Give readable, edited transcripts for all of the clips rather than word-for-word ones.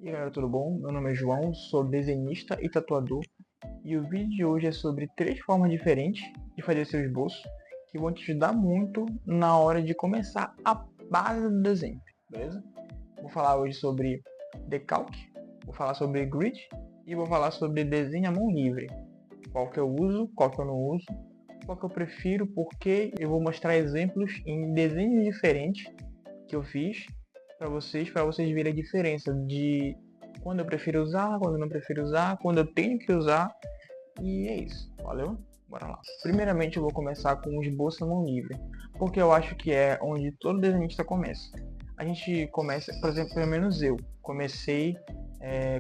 E aí galera, tudo bom? Meu nome é João, sou desenhista e tatuador e o vídeo de hoje é sobre 3 formas diferentes de fazer seu esboço que vão te ajudar muito na hora de começar a base do desenho, beleza? Vou falar hoje sobre decalque, vou falar sobre grid e vou falar sobre desenho à mão livre. Qual que eu uso, qual que eu não uso, qual que eu prefiro, porque eu vou mostrar exemplos em desenhos diferentes que eu fiz para vocês verem a diferença de quando eu prefiro usar, quando eu não prefiro usar, quando eu tenho que usar. E é isso, valeu? Bora lá. Primeiramente eu vou começar com o esboço à mão livre, porque eu acho que é onde todo desenhista começa. A gente começa, por exemplo, pelo menos eu comecei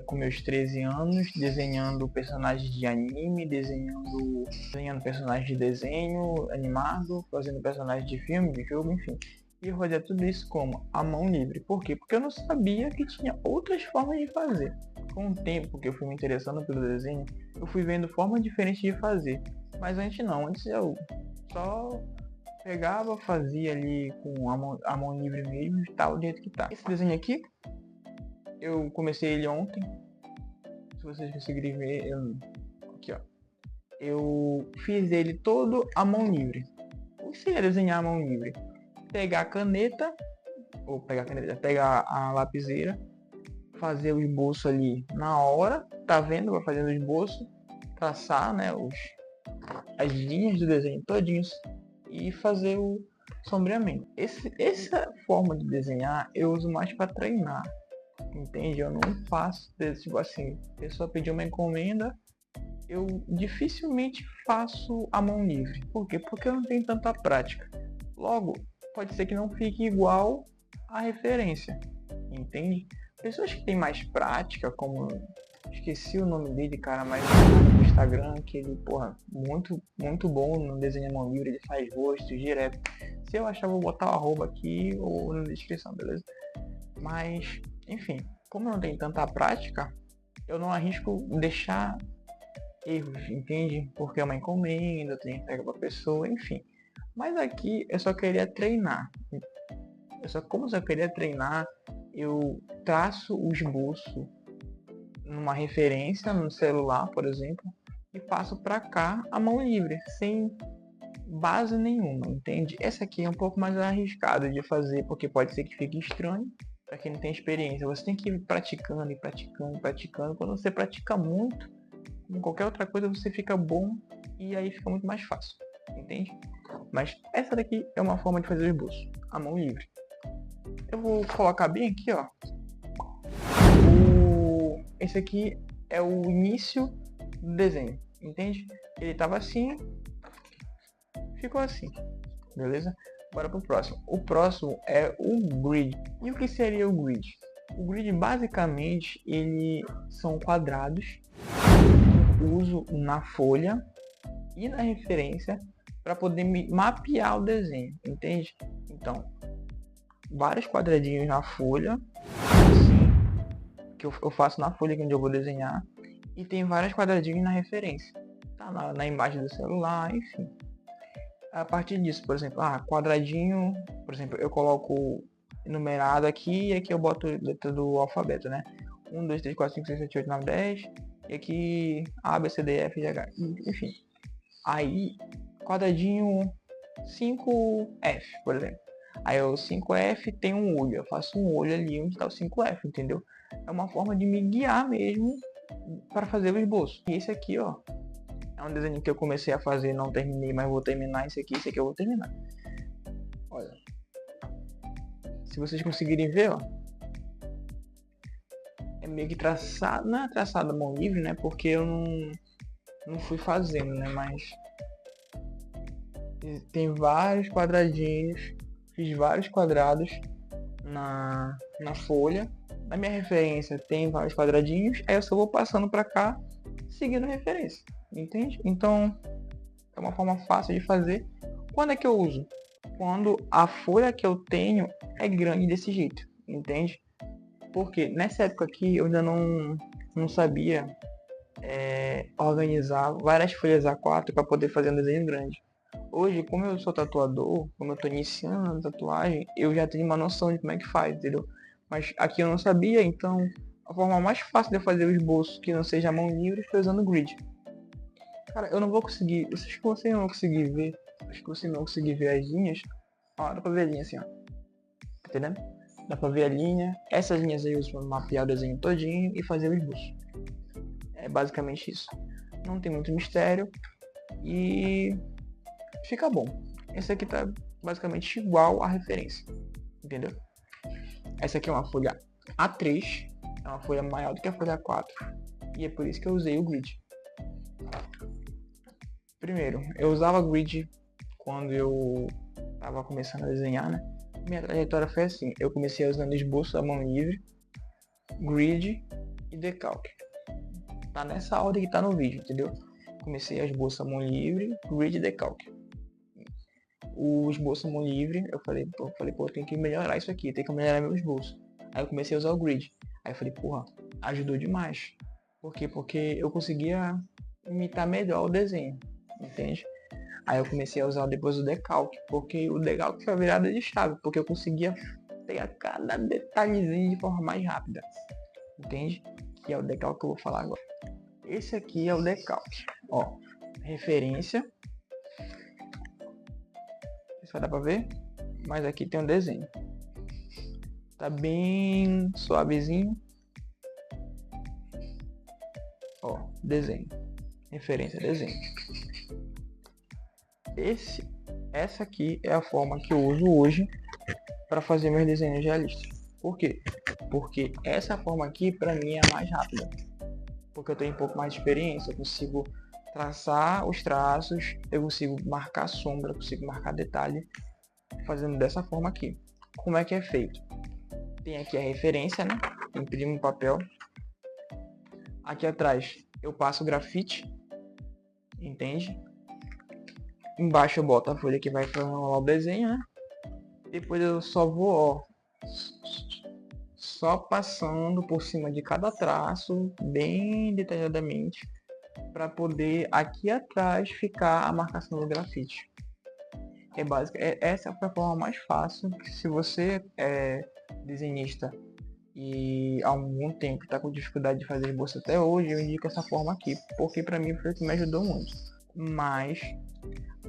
com meus 13 anos desenhando personagens de anime, desenhando personagens de desenho animado, fazendo personagens de filme, de jogo, enfim. E eu fazia tudo isso como a mão livre. Por quê? Porque eu não sabia que tinha outras formas de fazer. Com o tempo que eu fui me interessando pelo desenho, eu fui vendo formas diferentes de fazer. Mas antes não, antes eu só pegava, fazia ali com a mão livre mesmo e tal, do jeito que tá. Esse desenho aqui, eu comecei ele ontem. Se vocês conseguirem ver, aqui ó. Eu fiz ele todo à mão livre. O que seria desenhar à mão livre? Pegar a caneta, pegar a lapiseira, fazer o esboço ali na hora, tá vendo? Vai fazendo o esboço, traçar, né, as linhas do desenho todinhos e fazer o sombreamento. Essa forma de desenhar eu uso mais para treinar, entende? Eu não faço, tipo assim, a pessoa pediu uma encomenda, eu dificilmente faço a mão livre. Por quê? Porque eu não tenho tanta prática. Logo, pode ser que não fique igual a referência, entende? Pessoas que têm mais prática, como esqueci o nome dele, cara, mas no Instagram, que ele, porra, muito bom no desenho à mão livre, ele faz rosto direto. Se eu achar, vou botar o arroba aqui ou na descrição, beleza? Mas, enfim, como eu não tenho tanta prática, eu não arrisco deixar erros, entende? Porque é uma encomenda, eu tenho que pegar pra pessoa, enfim. Mas aqui eu só queria treinar. Como eu só queria treinar, eu traço o esboço numa referência no celular, por exemplo, e passo para cá a mão livre, sem base nenhuma, entende? Essa aqui é um pouco mais arriscado de fazer, porque pode ser que fique estranho para quem não tem experiência. Você tem que ir praticando e praticando e praticando. Quando você pratica muito, como qualquer outra coisa, você fica bom e aí fica muito mais fácil, entende? Mas essa daqui é uma forma de fazer o esboço, a mão livre. Eu vou colocar bem aqui, ó. Esse aqui é o início do desenho, entende? Ele tava assim, ficou assim, beleza? Bora pro próximo. O próximo é o grid. E o que seria o grid? O grid basicamente ele são quadrados que eu uso na folha e na referência para poder mapear o desenho, entende? Então, vários quadradinhos na folha, assim, que eu faço na folha onde eu vou desenhar, e tem vários quadradinhos na referência, tá? Na imagem do celular, enfim. A partir disso, por exemplo, quadradinho, por exemplo, eu coloco numerado aqui e aqui eu boto letra do alfabeto, né? 1, 2, 3, 4, 5, 6, 7, 8, 9, 10, e aqui A, B, C, D, F, G, H, enfim. Aí, quadradinho 5F, por exemplo. Aí o 5F tem um olho, eu faço um olho ali onde está o 5F, entendeu? É uma forma de me guiar mesmo para fazer o esboço. E esse aqui, ó, é um desenho que eu comecei a fazer, não terminei, mas vou terminar esse aqui eu vou terminar. Olha, se vocês conseguirem ver, ó, é meio que traçado, não é traçado à mão livre, né? Porque eu não fui fazendo, né? Mas tem vários quadradinhos, fiz vários quadrados na folha. Na minha referência tem vários quadradinhos, aí eu só vou passando para cá, seguindo a referência, entende? Então, é uma forma fácil de fazer. Quando é que eu uso? Quando a folha que eu tenho é grande desse jeito, entende? Porque nessa época aqui eu ainda não sabia organizar várias folhas A4 para poder fazer um desenho grande. Hoje, como eu sou tatuador, como eu estou iniciando a tatuagem, eu já tenho uma noção de como é que faz, entendeu? Mas aqui eu não sabia, então A forma mais fácil de eu fazer o esboço que não seja a mão livre foi usando o grid. Cara, eu não vou conseguir. Eu acho que você não vai conseguir ver. Acho que você não vai conseguir ver as linhas. Ó, dá pra ver a linha assim, ó. Tá entendendo? Dá pra ver a linha. Essas linhas aí eu uso pra mapear o desenho todinho e fazer o esboço. É basicamente isso. Não tem muito mistério. E fica bom. Esse aqui tá basicamente igual à referência. Entendeu? Essa aqui é uma folha A3. É uma folha maior do que a folha A4. E é por isso que eu usei o grid. Primeiro, eu usava grid quando eu estava começando a desenhar, né? Minha trajetória foi assim, eu comecei usando esboço à mão livre, grid e decalque. Tá nessa ordem que tá no vídeo, entendeu? Comecei a esboço à mão livre, grid e decalque. O esboço à mão livre, eu falei, pô, eu tenho que melhorar isso aqui, tenho que melhorar meu esboço. Aí eu comecei a usar o grid. Aí eu falei, porra, ajudou demais. Por quê? Porque eu conseguia imitar melhor o desenho, entende? Aí eu comecei a usar depois o decalque, porque o decalque foi a virada de chave, porque eu conseguia pegar cada detalhezinho de forma mais rápida, entende? Que é o decalque que eu vou falar agora. Esse aqui é o decalque, ó, referência, só dá pra ver, mas aqui tem um desenho, tá bem suavezinho, ó, desenho, referência, desenho. Essa aqui é a forma que eu uso hoje para fazer meus desenhos realistas. Por quê? Porque essa forma aqui para mim é a mais rápida. Porque eu tenho um pouco mais de experiência, eu consigo traçar os traços, eu consigo marcar sombra, eu consigo marcar detalhe fazendo dessa forma aqui. Como é que é feito? Tem aqui a referência, né? Imprimo um papel. Aqui atrás eu passo o grafite, entende? Embaixo eu boto a folha que vai formar o desenho, né? Depois eu só vou, ó, só passando por cima de cada traço, bem detalhadamente, para poder aqui atrás ficar a marcação do grafite. É básica. Essa foi a forma mais fácil. Se você é desenhista e há algum tempo está com dificuldade de fazer esboço até hoje, eu indico essa forma aqui, porque para mim foi o que me ajudou muito. Mas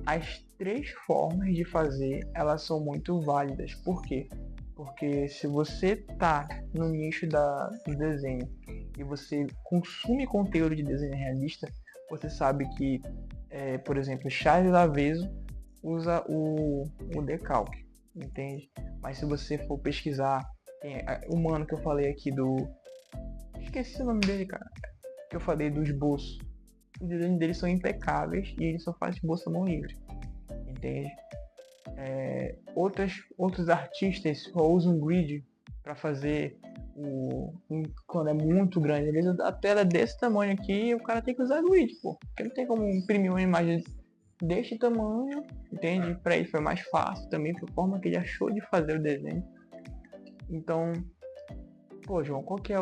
as três formas de fazer, elas são muito válidas. Por quê? Porque se você tá no nicho do desenho e você consome conteúdo de desenho realista, você sabe que, por exemplo, Charles Lavezo usa o decalque, entende? Mas se você for pesquisar, o mano que eu falei aqui esqueci o nome dele, cara, que eu falei do esboço, os desenhos dele são impecáveis e ele só faz esboço à mão livre, entende? Outros artistas só usam grid para fazer quando é muito grande. Às vezes a tela é desse tamanho aqui e o cara tem que usar grid, pô. Porque não tem como imprimir uma imagem deste tamanho, entende? Para ele foi mais fácil também, por forma que ele achou de fazer o desenho. Então, pô, João, qual que é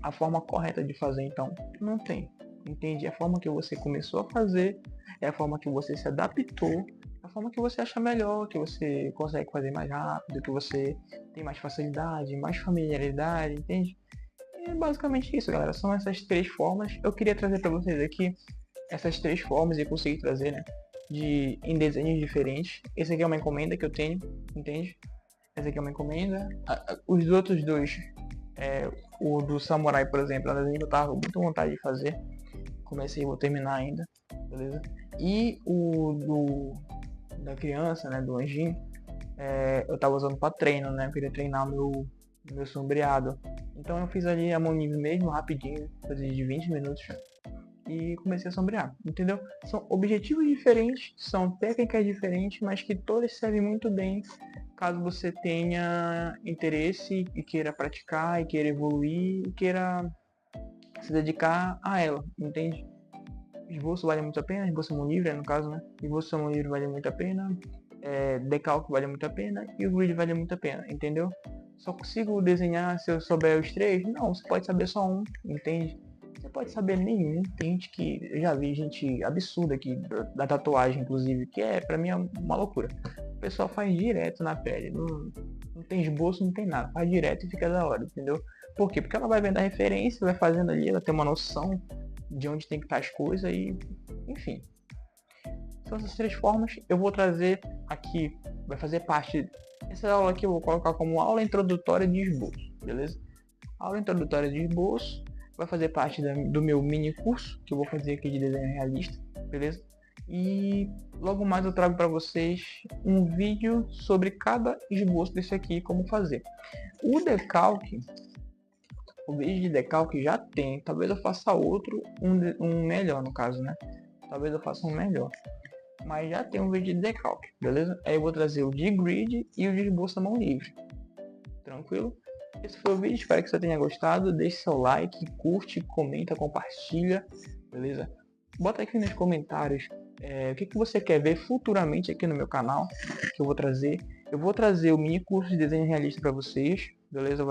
a forma correta de fazer então? Não tem, entende? A forma que você começou a fazer é a forma que você se adaptou, a forma que você acha melhor, que você consegue fazer mais rápido, que você tem mais facilidade, mais familiaridade, entende? É basicamente isso, galera. São essas três formas. Eu queria trazer para vocês aqui essas três formas e conseguir trazer, né, em desenhos diferentes. Esse aqui é uma encomenda que eu tenho, entende? Essa aqui é uma encomenda. Os outros dois, o do samurai, por exemplo, é um desenho que eu tava com muita vontade de fazer. Comecei e vou terminar ainda, beleza? E da criança, né, do anjinho, eu tava usando para treino, né? Eu queria treinar meu sombreado. Então eu fiz ali a mão livre mesmo, rapidinho, coisa de 20 minutos. E comecei a sombrear, entendeu? São objetivos diferentes, são técnicas diferentes, mas que todas servem muito bem caso você tenha interesse e queira praticar, e queira evoluir, e queira se dedicar a ela, entende? Esboço vale muito a pena, esboço mão livre, no caso, né? Esboço mão livre vale muito a pena, decalque vale muito a pena, e o grid vale muito a pena, entendeu? Só consigo desenhar se eu souber os três? Não, você pode saber só um, entende? Você pode saber nenhum. Tem gente que eu já vi gente absurda aqui da tatuagem, inclusive, que pra mim é uma loucura. O pessoal faz direto na pele, não tem esboço, não tem nada, faz direto e fica da hora, entendeu? Por quê? Porque ela vai vendo a referência, vai fazendo ali, ela tem uma noção de onde tem que estar as coisas e, enfim. São essas três formas. Eu vou trazer aqui, vai fazer parte, essa aula aqui eu vou colocar como aula introdutória de esboço, beleza? Aula introdutória de esboço vai fazer parte do meu mini curso, que eu vou fazer aqui de desenho realista, beleza? E logo mais eu trago para vocês um vídeo sobre cada esboço desse aqui, como fazer. O decalque, o vídeo de decalque já tem, talvez eu faça outro, um melhor no caso, né? Talvez eu faça um melhor. Mas já tem um vídeo de decalque, beleza? Aí eu vou trazer o de grid e o de esboço à mão livre. Tranquilo? Esse foi o vídeo, espero que você tenha gostado. Deixe seu like, curte, comenta, compartilha, beleza? Bota aqui nos comentários o que você quer ver futuramente aqui no meu canal, que eu vou trazer. Eu vou trazer o mini curso de desenho realista para vocês, beleza?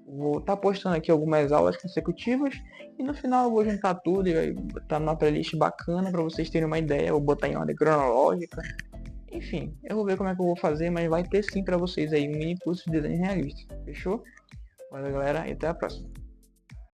Vou estar postando aqui algumas aulas consecutivas e no final eu vou juntar tudo e vai estar numa playlist bacana para vocês terem uma ideia. Eu vou botar em ordem cronológica. Enfim, eu vou ver como é que eu vou fazer, mas vai ter sim para vocês aí um mini curso de desenho realista. Fechou? Valeu, galera, e até a próxima.